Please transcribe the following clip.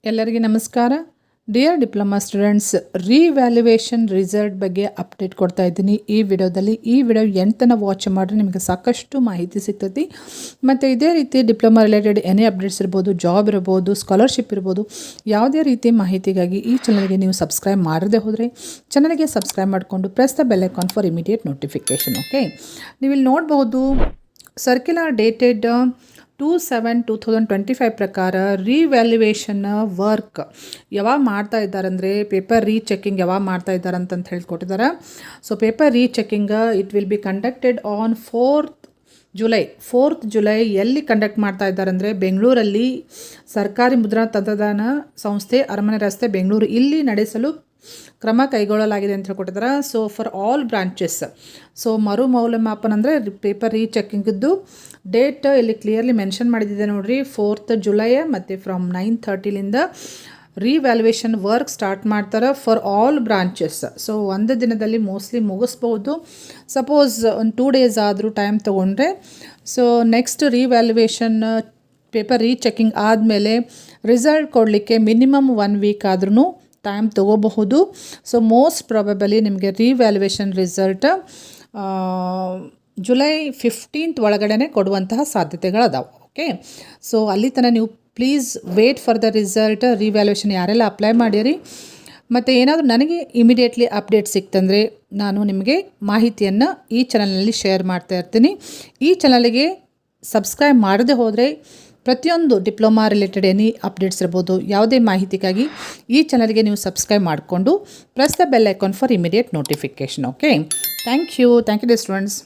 ಎಲ್ಲರಿಗೆ ನಮಸ್ಕಾರ. Dear diploma students, revaluation result ಬಗ್ಗೆ ಅಪ್ಡೇಟ್ ಕೊಡ್ತಾ ಇದ್ದೀನಿ ಈ ವಿಡಿಯೋದಲ್ಲಿ. ಈ ವಿಡಿಯೋ ಎಂಟನ ವಾಚ್ ಮಾಡಿದ್ರೆ ನಿಮಗೆ ಸಾಕಷ್ಟು ಮಾಹಿತಿ ಸಿಗ್ತೈತಿ. ಮತ್ತು ಇದೇ ರೀತಿ ಡಿಪ್ಲೊಮಾ ರಿಲೇಟೆಡ್ ಏನೇ ಅಪ್ಡೇಟ್ಸ್ ಇರ್ಬೋದು, ಜಾಬ್ ಇರ್ಬೋದು, ಸ್ಕಾಲರ್ಶಿಪ್ ಇರ್ಬೋದು, ಯಾವುದೇ ರೀತಿ ಮಾಹಿತಿಗಾಗಿ ಈ ಚಾನಲ್ಗೆ ನೀವು ಸಬ್ಸ್ಕ್ರೈಬ್ ಮಾಡದೆ ಹೋದರೆ ಚಾನಲ್ಗೆ ಸಬ್ಸ್ಕ್ರೈಬ್ ಮಾಡಿಕೊಂಡು press the bell icon for immediate notification. Okay, ನೀವು ಇಲ್ಲಿ ನೋಡಬಹುದು ಸರ್ಕ್ಯುಲರ್ ಡೇಟೆಡ್ 2/7/2025 ಪ್ರಕಾರ ರಿವ್ಯಾಲ್ಯೂಯೇಷನ್ ವರ್ಕ್ ಯಾವಾಗ ಮಾಡ್ತಾ ಇದ್ದಾರೆ ಅಂದರೆ ಪೇಪರ್ ರೀಚೆಕಿಂಗ್ ಯಾವಾಗ ಮಾಡ್ತಾ ಇದ್ದಾರೆ ಅಂತಂತ ಹೇಳ್ಕೊಟ್ಟಿದ್ದಾರೆ. So paper rechecking it will be conducted on 4th July. ಎಲ್ಲಿ ಕಂಡಕ್ಟ್ ಮಾಡ್ತಾ ಇದ್ದಾರೆ ಅಂದರೆ ಬೆಂಗಳೂರಲ್ಲಿ ಸರ್ಕಾರಿ ಮುದ್ರಣ ತಂತ್ರಜ್ಞಾನ ಸಂಸ್ಥೆ, ಅರಮನೆ ರಸ್ತೆ, ಬೆಂಗಳೂರು ಇಲ್ಲಿ ನಡೆಸಲು ಕ್ರಮ ಕೈಗೊಳ್ಳಲಾಗಿದೆ ಅಂತ ಹೇಳ್ಕೊಟ್ಟಿದ್ದಾರೆ. So for all branches. So ಮರು ಮೌಲ್ಯಮಾಪನ ಅಂದರೆ ಪೇಪರ್ ರೀಚೆಕಿಂಗಿದ್ದು ಡೇಟ್ ಇಲ್ಲಿ ಕ್ಲಿಯರ್ಲಿ ಮೆನ್ಷನ್ ಮಾಡಿದ್ದಿದೆ ನೋಡಿರಿ, 4th ಜುಲೈ ಮತ್ತು ಫ್ರಮ್ 9:30 ರಿವ್ಯಾಲ್ಯೂಯೇಷನ್ ವರ್ಕ್ ಸ್ಟಾರ್ಟ್ ಮಾಡ್ತಾರೆ ಫಾರ್ ಆಲ್ ಬ್ರಾಂಚಸ್. ಸೊ ಒಂದು ದಿನದಲ್ಲಿ ಮೋಸ್ಟ್ಲಿ ಮುಗಿಸ್ಬೋದು. ಸಪೋಸ್ ಒಂದು 2 days ಆದರೂ ಟೈಮ್ ತೊಗೊಂಡ್ರೆ, so next revaluation paper rechecking ಆದಮೇಲೆ ರಿಸಲ್ಟ್ ಕೊಡಲಿಕ್ಕೆ ಮಿನಿಮಮ್ 1 week ಆದ್ರೂ ಟೈಮ್ ತೊಗೋಬಹುದು. ಸೊ ಮೋಸ್ಟ್ ಪ್ರಾಬಬಲಿ ನಿಮಗೆ ರಿವ್ಯಾಲ್ಯೂಯೇಷನ್ ರಿಸಲ್ಟ್ ಜುಲೈ 15th ಒಳಗಡೆ ಕೊಡುವಂತಹ ಸಾಧ್ಯತೆಗಳದಾವೆ. ಓಕೆ, ಸೊ ಅಲ್ಲಿ ತನಕ ನೀವು please wait for the result. Revaluation ಯಾರೆಲ್ಲ ಅಪ್ಲೈ ಮಾಡಿರಿ ಮತ್ತು ಏನಾದರೂ ನನಗೆ ಇಮಿಡಿಯೇಟ್ಲಿ ಅಪ್ಡೇಟ್ ಸಿಕ್ತಂದರೆ ನಾನು ನಿಮಗೆ ಮಾಹಿತಿಯನ್ನು ಈ ಚಾನಲ್ನಲ್ಲಿ ಶೇರ್ ಮಾಡ್ತಾ ಇರ್ತೀನಿ. ಈ ಚಾನಲ್ಗೆ ಸಬ್ಸ್ಕ್ರೈಬ್ ಮಾಡದೆ ಹೋದರೆ ಪ್ರತಿಯೊಂದು ಡಿಪ್ಲೊಮಾ ರಿಲೇಟೆಡ್ ಎನಿ ಅಪ್ಡೇಟ್ಸ್ ಇರ್ಬೋದು, ಯಾವುದೇ ಮಾಹಿತಿಗಾಗಿ ಈ ಚಾನಲ್ಗೆ ನೀವು ಸಬ್ಸ್ಕ್ರೈಬ್ ಮಾಡಿಕೊಂಡು press the bell icon for immediate notification. Okay, thank you D students.